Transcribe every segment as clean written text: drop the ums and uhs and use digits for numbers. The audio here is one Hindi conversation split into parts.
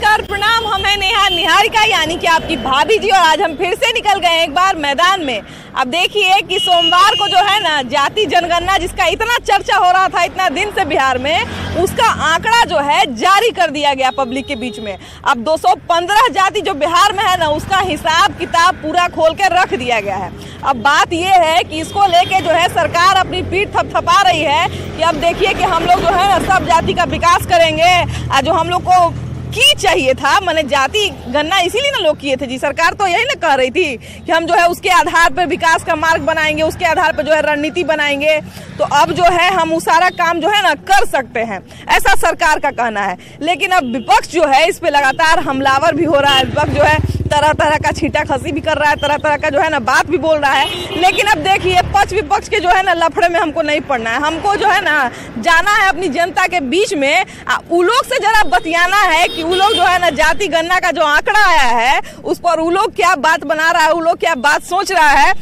नमस्कार, प्रणाम। हम हैं नेहा निहारिका यानी कि आपकी भाभी जी, और आज हम फिर से निकल गए एक बार मैदान में। अब देखिए कि सोमवार को जो है ना जाति जनगणना जिसका इतना चर्चा हो रहा था इतना दिन से बिहार में, उसका आंकड़ा जो है जारी कर दिया गया पब्लिक के बीच में। अब 215 जाति जो बिहार में है ना उसका हिसाब किताब पूरा खोल के रख दिया गया है। अब बात ये है कि इसको लेके जो है सरकार अपनी पीठ थपथपा रही है कि अब देखिए कि हम लोग जो है ना सब जाति का विकास करेंगे। जो हम लोग को की चाहिए था, मैंने जाति गणना इसीलिए ना लोग किए थे जी। सरकार तो यही ना कह रही थी कि हम जो है उसके आधार पर विकास का मार्ग बनाएंगे, उसके आधार पर जो है रणनीति बनाएंगे। तो अब जो है हम वो सारा काम जो है ना कर सकते हैं, ऐसा सरकार का कहना है। लेकिन अब विपक्ष जो है इस पे लगातार हमलावर भी हो रहा है। विपक्ष जो है तरह तरह का छींटा खसी भी कर रहा है, तरह तरह का जो है ना बात भी बोल रहा है। लेकिन अब देखिए पक्ष विपक्ष के जो है ना लफड़े में हमको नहीं पड़ना है। हमको जो है ना जाना है अपनी जनता के बीच में, उ लोग से जरा बतियाना है कि उ लोग जो है ना जाति गणना का जो आंकड़ा आया है उस पर उ लोग क्या बात बना रहा है, उ लोग क्या बात सोच रहा है,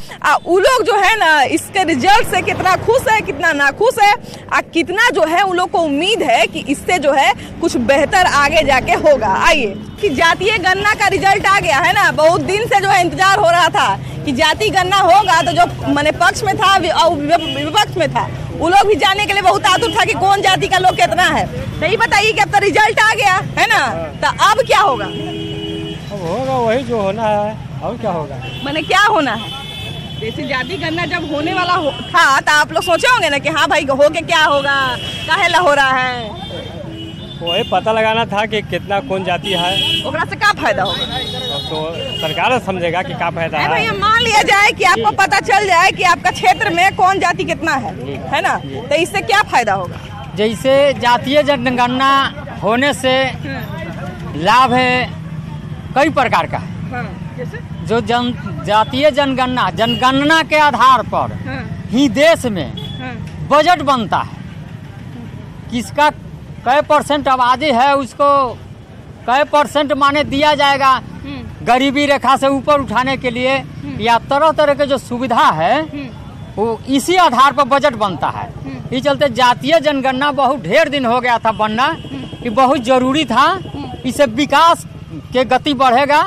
उ लोग जो है ना इसके रिजल्ट से कितना खुश है, कितना नाखुश है, कितना जो है उन लोग को उम्मीद है कि इससे जो है कुछ बेहतर आगे जाके होगा। आइए कि जातीय गणना का रिजल्ट आ गया है ना। बहुत दिन से जो है इंतजार हो रहा था कि जाति गणना होगा, तो जो मैंने पक्ष में था और विपक्ष में था वो लोग भी जानने के लिए बहुत आतुर था कि कौन जाति का लोग कितना है। तो ये बताइए कि अब तो रिजल्ट आ गया है ना, तो अब क्या होगा? अब होगा वही जो होना है, और क्या होगा? मैंने क्या होना है? जैसे जाति गणना जब होने वाला था तो आप लोग सोचे होंगे ना कि हाँ भाई हो के क्या होगा, काहे ला हो रहा है। वही पता लगाना था कि कितना कौन जाति है, ओकरा से क्या फायदा होगा? तो सरकार समझेगा कि क्या फायदा है। भैया मान लिया जाए कि आपको पता चल जाए कि आपका क्षेत्र में कौन जाति कितना है ना, तो इससे क्या फायदा होगा? जैसे जातीय जनगणना होने से लाभ है कई प्रकार का है। जैसे जो जातीय जनगणना के आधार पर ही देश में बजट बनता है। किसका कै परसेंट आबादी है उसको कै परसेंट माने दिया जाएगा गरीबी रेखा से ऊपर उठाने के लिए, या तरह तरह के जो सुविधा है वो इसी आधार पर बजट बनता है। इस चलते जातीय जनगणना बहुत ढेर दिन हो गया था बनना, कि बहुत जरूरी था। इससे विकास के गति बढ़ेगा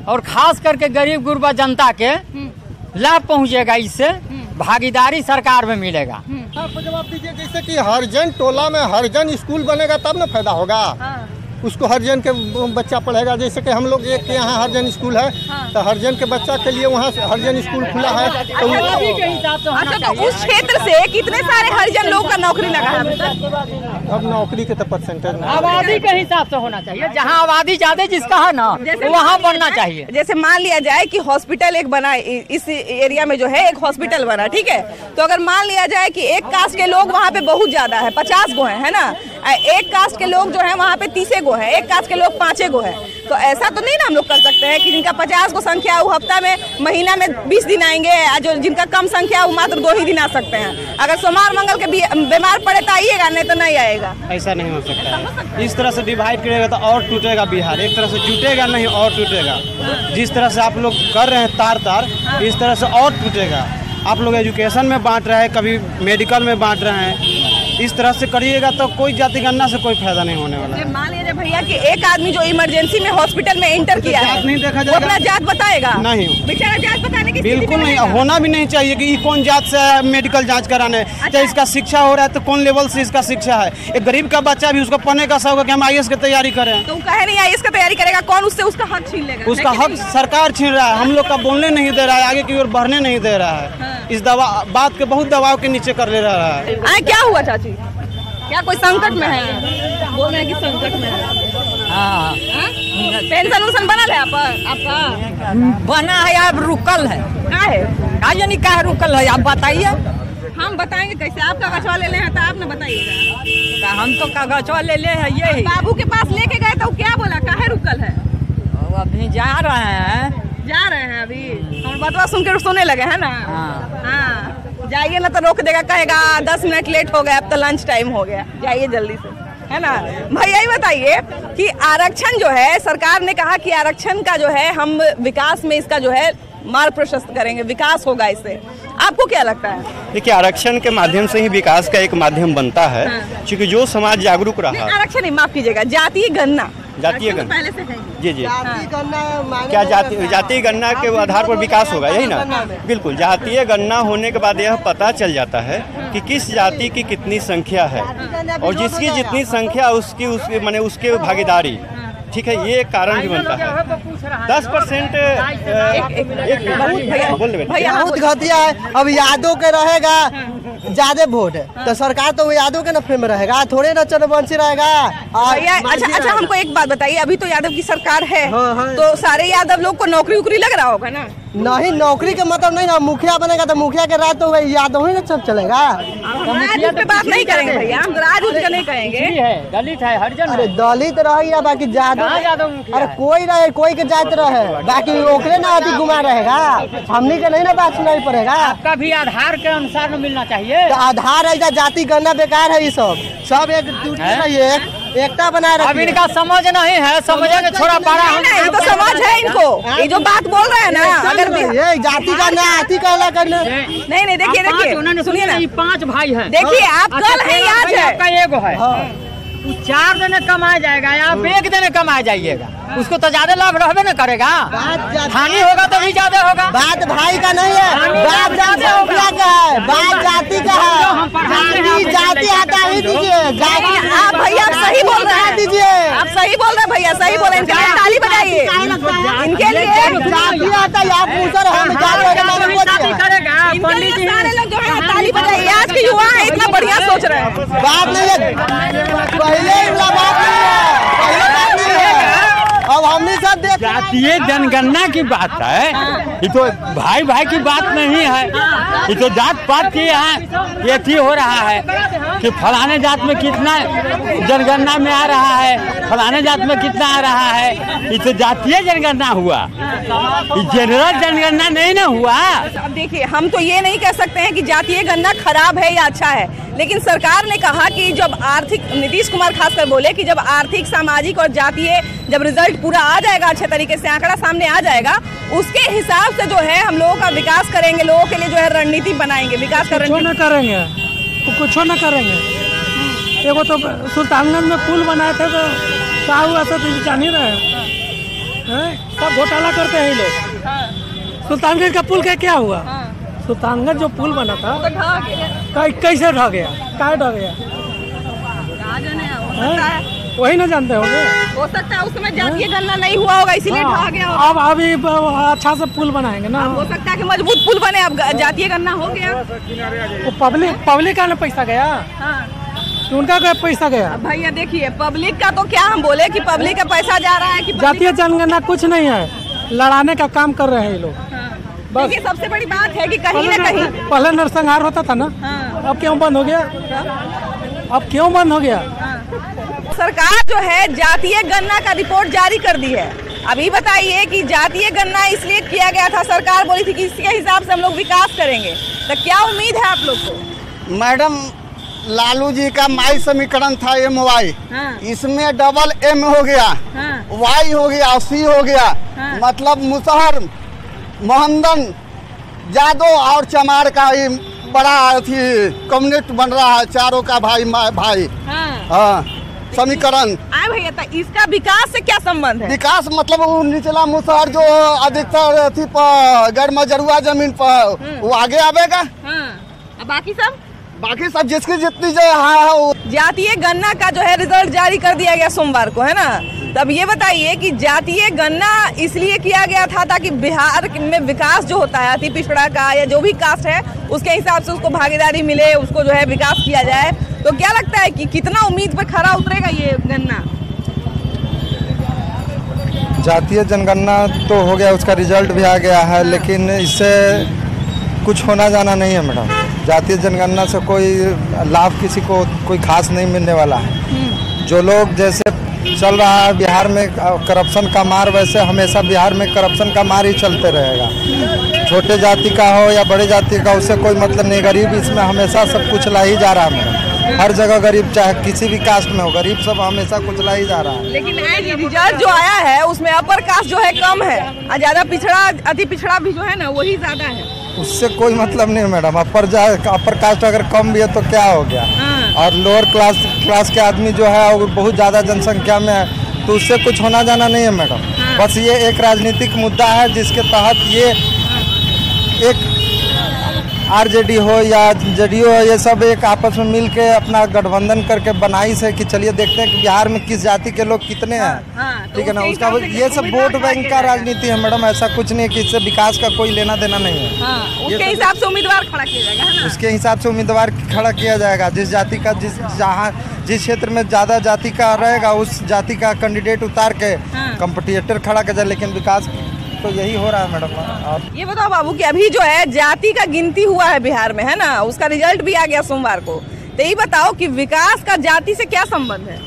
और खास करके गरीब गुरबा जनता के लाभ पहुंचेगा। इससे भागीदारी सरकार में मिलेगा। आपको जवाब दीजिए, जैसे कि हरिजन टोला में हरिजन स्कूल बनेगा तब ना फायदा होगा। उसको हरिजन के बच्चा पढ़ेगा। जैसे कि हम लोग एक के यहाँ हरिजन स्कूल है, तो हरिजन के बच्चा के लिए वहाँ हरिजन स्कूल खुला है। तो उस क्षेत्र से कितने सारे हरिजन लोग का नौकरी लगा है? अब नौकरी के तो परसेंटेज आबादी के हिसाब से होना चाहिए। जहाँ आबादी ज्यादा जिसका है ना वहाँ बनना चाहिए। जैसे मान लिया जाए कि हॉस्पिटल एक बना, इस एरिया में जो है एक हॉस्पिटल बना, ठीक है। तो अगर मान लिया जाए कि एक कास्ट के लोग वहाँ पे बहुत ज्यादा है, 50 गो है ना, एक कास्ट के लोग जो है वहाँ पे 30 गो है, एक कास्ट के लोग 5 गो है। तो ऐसा तो नहीं ना हम लोग कर सकते हैं कि जिनका 50 गो संख्या है वो हफ्ता में महीना में 20 दिन आएंगे, जो जिनका कम संख्या है वो मात्र 2 ही दिन आ सकते हैं। अगर सोमवार मंगल के बीमार पड़े तो आइएगा, नहीं तो नहीं आएगा। ऐसा नहीं हो सकता है। इस तरह से डिवाइड करेगा तो और टूटेगा बिहार। एक तरह से जुटेगा नहीं और टूटेगा। जिस तरह से आप लोग कर रहे हैं तार इस तरह से और टूटेगा। आप लोग एजुकेशन में बांट रहे हैं, कभी मेडिकल में बांट रहे हैं। इस तरह से करिएगा तो कोई जाति गणना से कोई फायदा नहीं होने वाला है। मान लीजिए भैया कि एक आदमी जो इमरजेंसी में हॉस्पिटल में एंटर किया है, नहीं देखा वो अपना जात बताएगा? नहीं, बेचारा जात बताने की बिल्कुल नहीं, होना भी नहीं चाहिए कि कौन जात से मेडिकल जांच कराने। चाहे इसका शिक्षा हो रहा है तो कौन लेवल से इसका शिक्षा है। एक गरीब का बच्चा भी उसको पढ़ने का शौक है कि हम IAS की तैयारी करें, तो कहे नहीं IAS का तैयारी करेगा, कौन उससे उसका हक छीन लेगा? उसका हक सरकार छीन रहा है। हम लोग का बोलने नहीं दे रहा है, आगे की ओर बढ़ने नहीं दे रहा है। इस बात के बहुत दबाव के नीचे कर ले रहा है। क्या हुआ चाची? क्या कोई संकट में है? बोल रहे हैं कि संकट में है। हाँ, पेंशन उसन बना है आपका? बना है, अब रुकल है। यानी क्या रुकल है आप बताइए। हम बताएंगे कैसे? आप कागजवा ले हैं तो आप न बताइएगा। हम तो कागजवा ले हैं। ये बाबू के पास लेके गए तो क्या बोला, काहे रुकल है? अभी जा रहे हैं अभी हम बतवा सुन के सोने लगे है ना। हाँ, जाइए ना तो रोक देगा, कहेगा 10 मिनट लेट हो गया, अब तो लंच टाइम हो गया, जाइए जल्दी से, है ना। भैया ये बताइए कि आरक्षण जो है, सरकार ने कहा कि आरक्षण का जो है हम विकास में इसका जो है मार्ग प्रशस्त करेंगे, विकास होगा इससे। आपको क्या लगता है? देखिए, आरक्षण के माध्यम से ही विकास का एक माध्यम बनता है। क्योंकि जो समाज जागरूक रहा, आरक्षण नहीं, माफ कीजिएगा, जातीय गणना जातीय गणना पहले से है जी जी जाति गणना क्या जातीय गणना के आधार पर विकास होगा, यही ना? बिल्कुल, जातीय गणना होने के बाद यह पता चल जाता है कि किस जाति की कितनी संख्या है और जिसकी जितनी संख्या उसकी माने उसके भागीदारी, ठीक है, ये कारण भी बनता है। 10% बहुत घटिया है। अब यादव के रहेगा ज्यादा वोट तो सरकार तो वो यादव के नफे में रहेगा, थोड़े ना चंद्रवंशी रहेगा। अच्छा हमको एक बात बताइए, अभी तो यादव की सरकार है, हाँ। तो सारे यादव लोग को नौकरी उकरी लग रहा होगा ना? नहीं, नौकरी के मतलब नहीं ना, मुखिया बनेगा तो मुखिया के राज तो यादव ही ना सब चलेगा। राज पे बात नहीं करेंगे भैया, हम राज उठ नहीं कहेंगे। दलित है, हरिजन अरे दलित रही बाकी यादव, अरे कोई रहे, कोई के जात रहे, बाकी ओकरे ना अभी घुमा रहेगा, हमनी के नहीं ना बात सुनाई पड़ेगा। आपका भी आधार के अनुसार न मिलना चाहिए। तो आधार है, जाति गणना बेकार है, ये सब एक एकता बनाए रखिए। अब इनका समझ नहीं है, समझेंगे छोड़ा पारा। नहीं तो समझ है इनको, ये जो बात बोल रहे हैं ना, अगर ये जाति का नाती कहला करना नहीं देखिए सुनिए ना, 5 भाई हैं। देखिए आप कल है आज है, आपका एगो है, 4 दिन कमाया जाएगा, आप 1 दिन कमाया जाइएगा, उसको तो ज्यादा लाभ रहबे न करेगा, हानि होगा तो भी ज्यादा होगा। बात भाई का नहीं है, बात ज्यादा होगा का है, बात जाति का है। जाति हटा ही दीजिए, आप भैया आप सही बोल रहे हैं, दीजिए, आप सही बोल रहे हैं भैया, सही बोल रहे हैं, इनके लिए ताली बजाइए, इनके लिए जाति आता है। आप पूछो हम करेगा पंडित जी, सारे लोग जो है ताली बजाइए। आज के युवा है इतना बढ़िया सोच रहे हैं, बात नहीं है, पहले बात नहीं है, अब हमने सब देख। जातीय जनगणना की बात है, ये तो भाई भाई की बात नहीं है, ये तो जात पात की यहाँ ये थी हो रहा है कि फलाने जात में कितना जनगणना में आ रहा है, फलाने जात में कितना आ रहा है, ये तो जातीय जनगणना हुआ, ये जनरल जनगणना नहीं ना हुआ। अब देखिए हम तो ये नहीं कह सकते हैं कि जातीय गणना खराब है या अच्छा है, लेकिन सरकार ने कहा कि जब आर्थिक, नीतीश कुमार खासकर बोले कि जब आर्थिक, सामाजिक और जातीय जब रिजल्ट पूरा आ जाएगा, अच्छे तरीके से आंकड़ा सामने आ जाएगा, उसके हिसाब से जो है हम लोगों का विकास करेंगे, लोगों के लिए जो है रणनीति बनाएंगे, विकास का रणनीति न करेंगे, कुछ न करेंगे। एगो तो सुल्तानगंज में पुल बनाए थे तो क्या हुआ तो जान ही रहे हैं, सब घोटाला करते हैं ये लोग। सुल्तानगंज का पुल का क्या हुआ? सुल्तानगंज जो पुल बना था कैसे ढह गया, क्या ढह गया, वही ना जानते होंगे। हो सकता है उस समय जातीय गणना नहीं हुआ होगा इसीलिए ढह गया होगा। अब अभी अच्छा से पुल बनाएंगे ना, हो सकता है कि मजबूत पुल बने, अब जातीय गणना हो गया। वो पब्लिक का ना पैसा गया, तो उनका क्या पैसा गया? भैया देखिए पब्लिक का तो क्या हम बोले कि पब्लिक का पैसा जा रहा है कि जातीय जनगणना कुछ नहीं है, लड़ाने का काम कर रहे हैं ये लोग। बस ये सबसे बड़ी बात है कि कहीं न कहीं पहले नरसंहार होता था ना, अब क्यों बंद हो गया? अब क्यों बंद हो गया? सरकार जो है जातीय गणना का रिपोर्ट जारी कर दी है। अभी बताइए कि जातीय गणना इसलिए किया गया था, सरकार बोली थी कि इसके हिसाब से हम लोग विकास करेंगे, तो क्या उम्मीद है आप लोग को? मैडम, लालू जी का माई समीकरण था MY, इसमें डबल M हो गया, Y हो गया, C हो गया, मतलब मुसहर, मोहम्मदन, यादव और चमार का ही बड़ा कम्युनिस्ट बन रहा है, चारों का भाई हाँ समीकरण। भैया तो इसका विकास से क्या संबंध है? विकास मतलब वो निचला मुसहर जो अधिकतर थी गैर मजरुआ जमीन पर वो आगे आवेगा, बाकी सब जिसकी जितनी जो है। जातीय गणना का जो है रिजल्ट जारी कर दिया गया सोमवार को, है ना? तब ये बताइए कि जातीय गणना इसलिए किया गया था ताकि बिहार में विकास जो होता है, अति पिछड़ा का या जो भी कास्ट है उसके हिसाब से उसको भागीदारी मिले, उसको जो है विकास किया जाए। तो क्या लगता है कि कितना उम्मीद पर खरा उतरेगा ये गणना? जातीय जनगणना तो हो गया, उसका रिजल्ट भी आ गया है, लेकिन इससे कुछ होना जाना नहीं है मैडम। जातीय जनगणना से कोई लाभ किसी को कोई खास नहीं मिलने वाला है। जो लोग जैसे चल रहा है बिहार में करप्शन का मार, वैसे हमेशा बिहार में करप्शन का मार ही चलते रहेगा। छोटे जाति का हो या बड़े जाति का, उससे कोई मतलब नहीं। गरीब इसमें हमेशा सब कुचला ही जा रहा है मैडम, हर जगह गरीब, चाहे किसी भी कास्ट में हो, गरीब सब हमेशा कुचला ही जा रहा है। लेकिन रिजल्ट जो आया है उसमें अपर कास्ट जो है कम है और ज्यादा पिछड़ा, अति पिछड़ा भी जो है ना वही ज्यादा है। उससे कोई मतलब नहीं मैडम। अपर कास्ट अगर कम भी है तो क्या हो गया, और लोअर क्लास के आदमी जो है वो बहुत ज़्यादा जनसंख्या में है, तो उससे कुछ होना जाना नहीं है मैडम। बस ये एक राजनीतिक मुद्दा है जिसके तहत ये एक आरजेडी हो या जेडीयू हो, ये सब एक आपस में मिल के अपना गठबंधन करके बनाई से कि चलिए देखते हैं कि बिहार में किस जाति के लोग कितने हैं, ठीक है ना। उसका ये सब वोट बैंक का राजनीति है मैडम, ऐसा कुछ नहीं है कि इससे विकास का कोई लेना देना नहीं है। उसके हिसाब से उम्मीदवार खड़ा किया जाएगा, है ना? उसके हिसाब से उम्मीदवार खड़ा किया जाएगा। जिस जाति का जिस क्षेत्र में ज़्यादा जाति का रहेगा उस जाति का कैंडिडेट उतार के कंपटीटर खड़ा कर जाए। लेकिन विकास तो यही हो रहा है मैडम। और ये बताओ बाबू कि अभी जो है जाति का गिनती हुआ है बिहार में, है ना, उसका रिजल्ट भी आ गया सोमवार को। तो ये बताओ कि विकास का जाति से क्या संबंध है?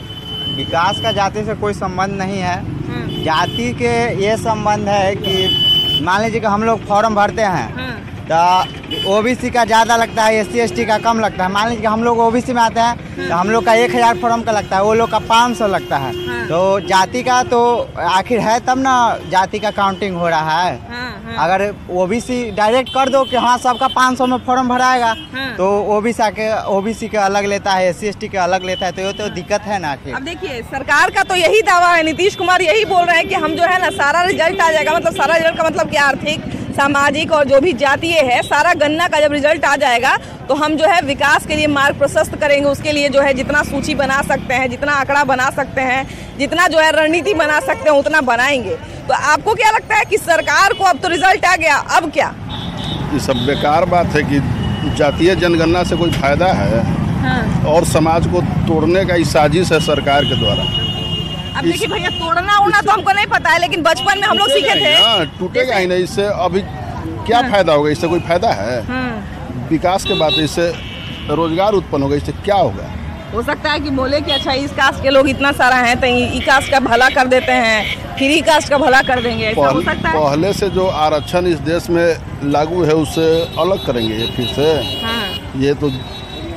विकास का जाति से कोई संबंध नहीं है। जाति के ये संबंध है कि मान लीजिए कि हम लोग फॉर्म भरते हैं तो ओबीसी का ज़्यादा लगता है, एससी एसटी का कम लगता है। मान लीजिए कि हम लोग ओबीसी में आते हैं तो हम लोग का 1000 फॉर्म का लगता है, वो लोग का 500 लगता है। तो जाति का तो आखिर है तब ना जाति का काउंटिंग हो रहा है। अगर ओबीसी डायरेक्ट कर दो कि हाँ सबका 500 में फॉर्म भराएगा तो ओबीसी के अलग लेता है, एससी एसटी के अलग लेता है, तो ये तो दिक्कत है ना। आखिर अब देखिए सरकार का तो यही दावा है, नीतीश कुमार यही बोल रहे हैं कि हम जो है ना सारा रिजल्ट आ जाएगा। मतलब सारा रिजल्ट का मतलब क्या, आर्थिक सामाजिक और जो भी जातीय है सारा गणना का जब रिजल्ट आ जाएगा तो हम जो है विकास के लिए मार्ग प्रशस्त करेंगे। उसके लिए जो है जितना सूची बना सकते हैं, जितना आंकड़ा बना सकते हैं, जितना जो है रणनीति बना सकते हैं उतना बनाएंगे। तो आपको क्या लगता है कि सरकार को अब तो रिजल्ट आ गया, अब क्या? ये सब बेकार बात है कि जातीय जनगणना से कोई फायदा है और समाज को तोड़ने का साजिश है सरकार के द्वारा। अब देखिए भैया तोड़ना उड़ना तो हमको नहीं पता है, लेकिन बचपन में हम लोग सीखे थे। टूटेगा ही नहीं, इससे अभी क्या फायदा होगा? इससे कोई फायदा है? विकास के बाद इससे रोजगार उत्पन्न होगा, इससे क्या होगा? हो सकता है कि बोले कि अच्छा इस कास्ट के लोग इतना सारा हैं तो ई कास्ट का भला कर देते हैं, फिर ई कास्ट का भला कर देंगे, ऐसा हो सकता है। पहले से जो आरक्षण इस देश में लागू है उससे अलग करेंगे ये फिर से। ये तो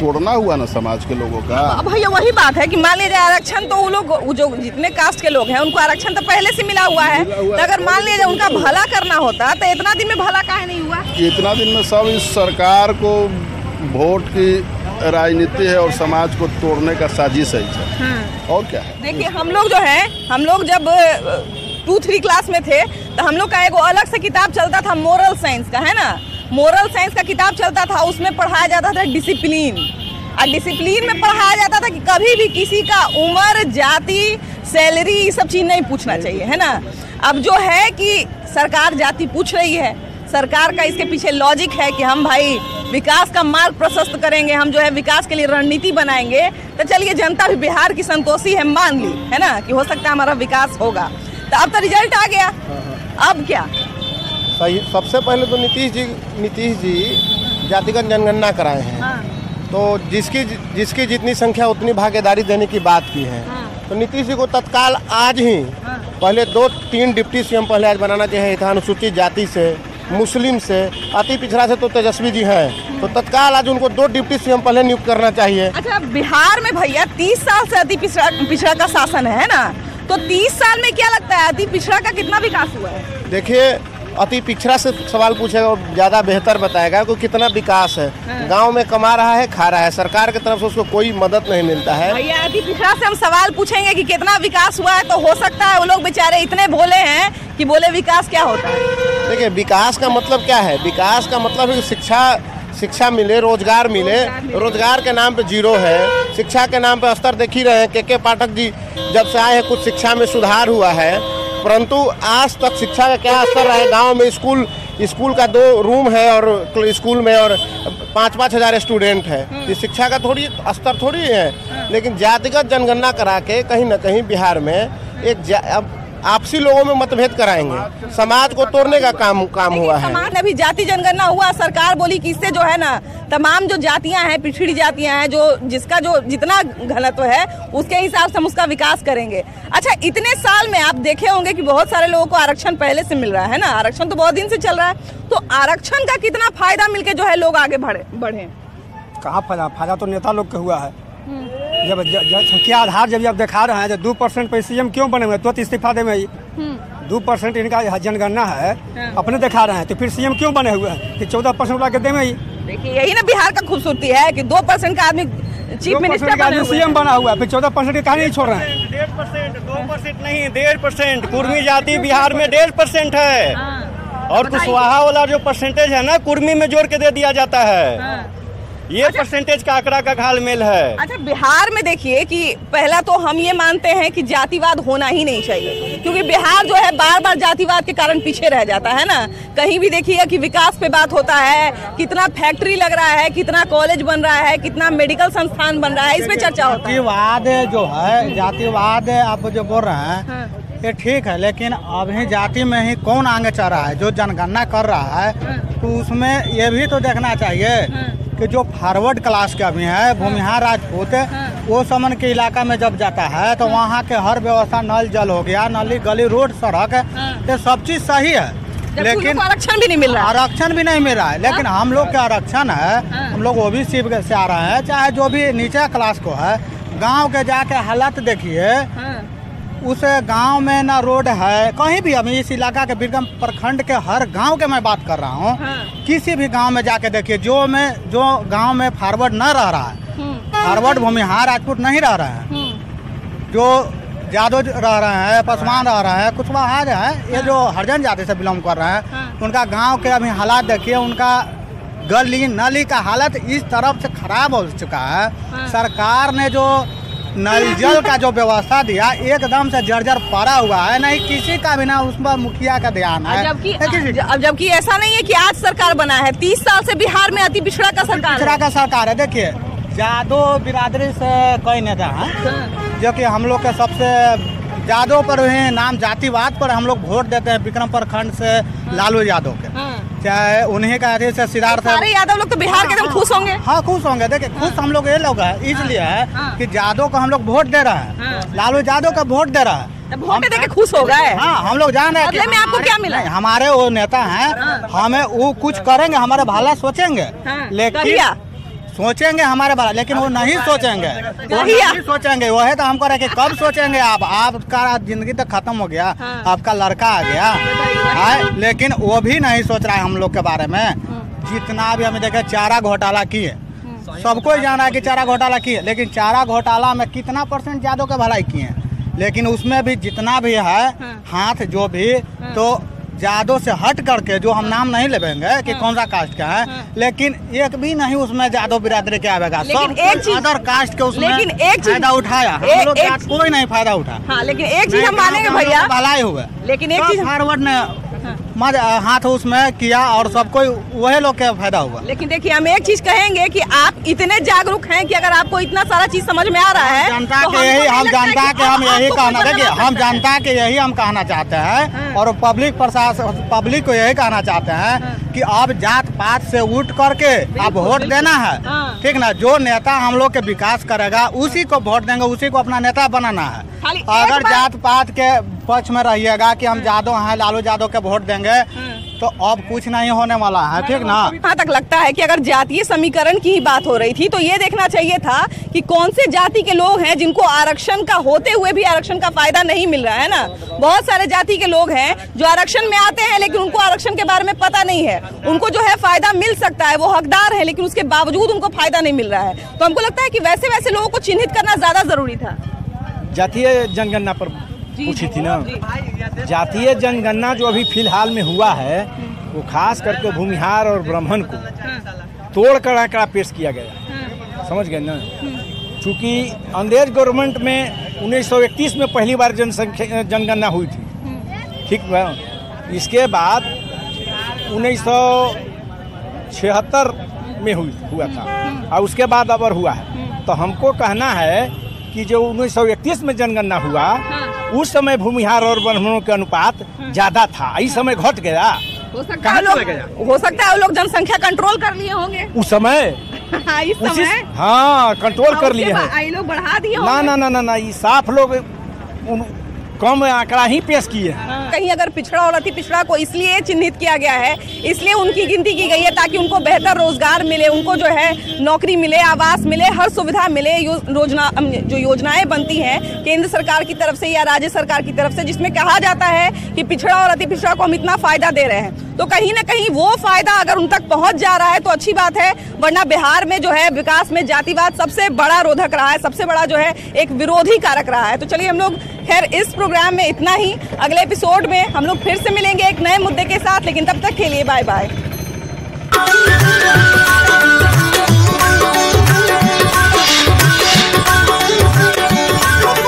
तोड़ना हुआ ना समाज के लोगों का। भैया वही बात है कि मान लीजिए आरक्षण तो वो लोग जो जितने कास्ट के लोग हैं उनको आरक्षण तो पहले से मिला हुआ है। तो अगर मान लीजिए उनका भला करना होता तो इतना दिन में भला काहे नहीं हुआ? इतना दिन में सब इस सरकार को वोट की राजनीति है और समाज को तोड़ने का साजिश है। और क्या है? देखिए हम लोग जो है, हम लोग जब 2-3 क्लास में थे तो हम लोग का एक अलग से किताब चलता था मोरल साइंस का, है ना। मोरल साइंस का किताब चलता था, उसमें पढ़ाया जाता था डिसिप्लिन। और डिसिप्लिन में पढ़ाया जाता था कि कभी भी किसी का उम्र, जाति, सैलरी ये सब चीज़ नहीं पूछना चाहिए, है ना। अब जो है कि सरकार जाति पूछ रही है, सरकार का इसके पीछे लॉजिक है कि हम भाई विकास का मार्ग प्रशस्त करेंगे, हम जो है विकास के लिए रणनीति बनाएंगे। तो चलिए जनता भी बिहार की संतोषी है, मान ली, है ना, कि हो सकता है हमारा विकास होगा। तो अब तो रिजल्ट आ गया, अब क्या? सही, सबसे पहले तो नीतीश जी जातिगत जनगणना कराए हैं। तो जिसकी जितनी संख्या उतनी भागीदारी देने की बात की है। तो नीतीश जी को तत्काल आज ही पहले 2-3 डिप्टी सीएम पहले आज बनाना चाहिए था। अनुसूचित जाति से, मुस्लिम से, अति पिछड़ा से तो तेजस्वी जी हैं, तो तत्काल आज उनको 2 डिप्टी सीएम पहले नियुक्त करना चाहिए। अच्छा बिहार में भैया 30 साल से अति पिछड़ा का शासन है ना, तो 30 साल में क्या लगता है अति पिछड़ा का कितना विकास हुआ है? देखिए अति पिछड़ा से सवाल पूछेगा और ज़्यादा बेहतर बताएगा कि कितना विकास है। गांव में कमा रहा है, खा रहा है, सरकार की तरफ से उसको कोई मदद नहीं मिलता है। भैया अति पिछड़ा से हम सवाल पूछेंगे कि कितना विकास हुआ है तो हो सकता है वो लोग बेचारे इतने भोले हैं कि बोले विकास क्या होता है। देखिए विकास का मतलब क्या है? विकास का मतलब है शिक्षा मिले, रोजगार मिले। रोजगार के नाम पे जीरो है, शिक्षा के नाम पे स्तर देख ही रहे हैं। के पाठक जी जब से आए हैं कुछ शिक्षा में सुधार हुआ है, परंतु आज तक शिक्षा का क्या स्तर है? गांव में स्कूल का 2 रूम है और स्कूल में और 5-5 हज़ार स्टूडेंट है। ये शिक्षा का थोड़ी स्तर थोड़ी है। लेकिन जातिगत जनगणना करा के कहीं ना कहीं बिहार में अब आपसी लोगों में मतभेद कराएंगे, समाज को तोड़ने का काम हुआ है। समाज में भी जाति जनगणना हुआ, सरकार बोली कि इससे जो है ना तमाम जो जातियां हैं, पिछड़ी जातियां हैं, जिसका जो जितना घनत्व है उसके हिसाब से हम उसका विकास करेंगे। अच्छा इतने साल में आप देखे होंगे कि बहुत सारे लोगों को आरक्षण पहले से मिल रहा है ना, आरक्षण तो बहुत दिन से चल रहा है। तो आरक्षण का कितना फायदा मिलके जो है लोग आगे बढ़े? कहाँ फायदा तो नेता लोग का हुआ है। जब संख्या आधार जब आप दिखा रहे हैं, जब 2% पे सीएम क्यों बने हुए? तुरंत इस्तीफा दे में 2% इनका जनगणना है, अपने दिखा रहे हैं, तो फिर सीएम क्यों बने हुए हैं कि 14% वाला के दे में ही? देखिए यही ना बिहार का खूबसूरती है कि 2% का आदमी चीफ मिनिस्टर बने हुए सीएम बना हुआ है, फिर 14% की कहानी नहीं छोड़ रहे हैं। 1.5%, 2% नहीं, 1.5%। कुर्मी जाति बिहार में 1.5% है। और कुशवाहा वाला जो परसेंटेज है ना, कुर्मी में जोड़ के दे दिया जाता है। ये परसेंटेज का आंकड़ा का घालमेल है। अच्छा, बिहार में देखिए कि पहला तो हम ये मानते हैं कि जातिवाद होना ही नहीं चाहिए, क्योंकि बिहार जो है बार बार जातिवाद के कारण पीछे रह जाता है ना। कहीं भी देखिएगा कि विकास पे बात होता है, कितना फैक्ट्री लग रहा है, कितना कॉलेज बन रहा है, कितना मेडिकल संस्थान बन रहा है, इस पे चर्चा होता है। जातिवाद जो है, जातिवाद आप जो बोल रहे हैं ये ठीक है, लेकिन अभी जाति में ही कौन आगे चल रहा है? जो जनगणना कर रहा है तो उसमें ये भी तो देखना चाहिए कि जो फॉरवर्ड क्लास के अभी है, भूमिहार राजपूत, वो समन के इलाका में जब जाता है तो वहाँ के हर व्यवस्था, नल जल हो गया, नाली गली रोड सड़क, ये सब चीज सही है, लेकिन आरक्षण भी नहीं मिल रहा है। आरक्षण भी नहीं मिल रहा है। लेकिन हम लोग के आरक्षण है, हम लोग ओबीसी से आ रहे हैं, चाहे जो भी नीचे क्लास को है, गाँव के जाके हालत देखिए, उस गांव में ना रोड है कहीं भी। अभी इस इलाका के बिरगम प्रखंड के हर गांव के मैं बात कर रहा हूँ, किसी भी गांव में जाके देखिए, जो गांव में फॉरवर्ड न रह रहा है, फॉरवर्ड भूमिहार राजपूत नहीं रह रहे हैं, जो जादव रह रहे हैं, पासवान रह रहे हैं, कुशवाहा है, ये जो हरिजन जाति से बिलोंग कर रहे हैं, उनका गाँव के अभी हालात देखिए, उनका गली नाली का हालत इस तरफ से खराब हो चुका है। सरकार ने जो नल जल का जो व्यवस्था दिया एकदम से जर्जर पड़ा हुआ है, नहीं किसी का भी ना उस पर मुखिया का ध्यान है। जबकि ऐसा नहीं है कि आज सरकार बना है, 30 साल से बिहार में अति पिछड़ा का सरकार है। देखिए, जादव बिरादरी से कई नेता हैं जो कि हम लोग के सबसे जादव पर ही नाम जातिवाद पर हम लोग वोट देते हैं। विक्रम प्रखंड से लालू यादव के, चाहे उन्हीं का से सिद्धार्थ, सारे यादव लोग तो बिहार के एकदम खुश होंगे। हाँ, खुश होंगे। देखिए, खुश हम लोग ये लोग है इसलिए है कि जादव को हम लोग वोट दे रहे हैं, लालू यादव का वोट दे रहा है, वोट देके खुश हो गए। हाँ, हम लोग जान रहे हैं बदले में आपको क्या मिला? हमारे वो नेता हैं, हमें वो कुछ करेंगे, हमारे भला सोचेंगे, लेकिन सोचेंगे हमारे बारे, लेकिन वो नहीं सोचेंगे, वो है तो हम कह रहे कि कब सोचेंगे आप? आपका जिंदगी तो खत्म हो गया, आपका लड़का आ गया है, लेकिन वो भी नहीं सोच रहा है हम लोग के बारे में। जितना भी हमें देखे चारा घोटाला किए, सबको ही जाना है कि चारा घोटाला किए, लेकिन चारा घोटाला में कितना % जादव के भलाई किए, लेकिन उसमें भी जितना भी है हाथ जो भी, तो जादव से हट करके जो हम नाम नहीं लेंगे कि कौन सा कास्ट का है, लेकिन एक भी नहीं उसमें जादव बिरादरी के आवेगा। सब अदर कास्ट के उसमें फायदा उठाया, हम लोग कोई नहीं फायदा उठा। हाँ, लेकिन एक चीज हम मानेंगे भैया, भलाई हुआ, लेकिन एक चीज फॉरवर्ड ने हाथ उसमें किया और सबको वही लोग के फायदा हुआ। लेकिन देखिए, हम एक चीज कहेंगे कि आप इतने जागरूक हैं कि अगर आपको इतना सारा चीज समझ में आ रहा है, जनता के यही हम जनता के हम यही कहना, देखिए हम जनता के यही हम कहना चाहते हैं, और पब्लिक प्रशासन पब्लिक को यही कहना चाहते हैं कि अब जात पात से उठ करके अब वोट देना है, ठीक ना? जो नेता हम लोग के विकास करेगा उसी को वोट देंगे, उसी को अपना नेता बनाना है। अगर जात पात के पक्ष में रहिएगा कि हम जादव हैं, लालू यादव के वोट देंगे, तो अब कुछ नहीं होने वाला है, ठीक ना? यहाँ तक लगता है कि अगर जातीय समीकरण की ही बात हो रही थी तो ये देखना चाहिए था कि कौन से जाति के लोग हैं जिनको आरक्षण का होते हुए भी आरक्षण का फायदा नहीं मिल रहा है ना। बहुत सारे जाति के लोग हैं जो आरक्षण में आते हैं, लेकिन उनको आरक्षण के बारे में पता नहीं है, उनको जो है फायदा मिल सकता है, वो हकदार है, लेकिन उसके बावजूद उनको फायदा नहीं मिल रहा है। तो हमको लगता है कि वैसे वैसे लोगों को चिन्हित करना ज्यादा जरूरी था। जातीय जनगणना पर पूछी थी ना, जातीय जनगणना जो अभी फिलहाल में हुआ है वो खास करके भूमिहार और ब्राह्मण को तोड़ कर आंकड़ा पेश किया गया, समझ गए ना? चूँकि अंग्रेज गवर्नमेंट में 1931 में पहली बार जनगणना हुई थी, ठीक है? इसके बाद 1976 में हुआ था, और उसके बाद अबर हुआ है। तो हमको कहना है कि जो 1931 में जनगणना हुआ उस समय भूमिहार और ब्राह्मणों के अनुपात ज्यादा था, इस समय घट गया। हो सकता है वो लोग जनसंख्या कंट्रोल कर लिए होंगे उस समय। इस समय हाँ, कंट्रोल कर लिए हैं, लोग बढ़ा दिए ना ना ना ना ना, ये साफ लोग कम आंकड़ा ही पेश किए हैं। कहीं अगर पिछड़ा और अति पिछड़ा को इसलिए चिन्हित किया गया है, इसलिए उनकी गिनती की गई है ताकि उनको बेहतर रोजगार मिले, उनको जो है नौकरी मिले, आवास मिले, हर सुविधा मिले। जो योजनाएं बनती हैं केंद्र सरकार की तरफ से या राज्य सरकार की तरफ से, जिसमें कहा जाता है कि पिछड़ा और अति पिछड़ा को हम इतना फायदा दे रहे हैं, तो कहीं ना कहीं वो फायदा अगर उन तक पहुंच जा रहा है तो अच्छी बात है। वरना बिहार में जो है विकास में जातिवाद सबसे बड़ा रोधक रहा है, सबसे बड़ा जो है एक विरोधी कारक रहा है। तो चलिए हम लोग खैर इस प्रोग्राम में इतना ही। अगले एपिसोड में हम लोग फिर से मिलेंगे एक नए मुद्दे के साथ, लेकिन तब तक के लिए बाय बाय।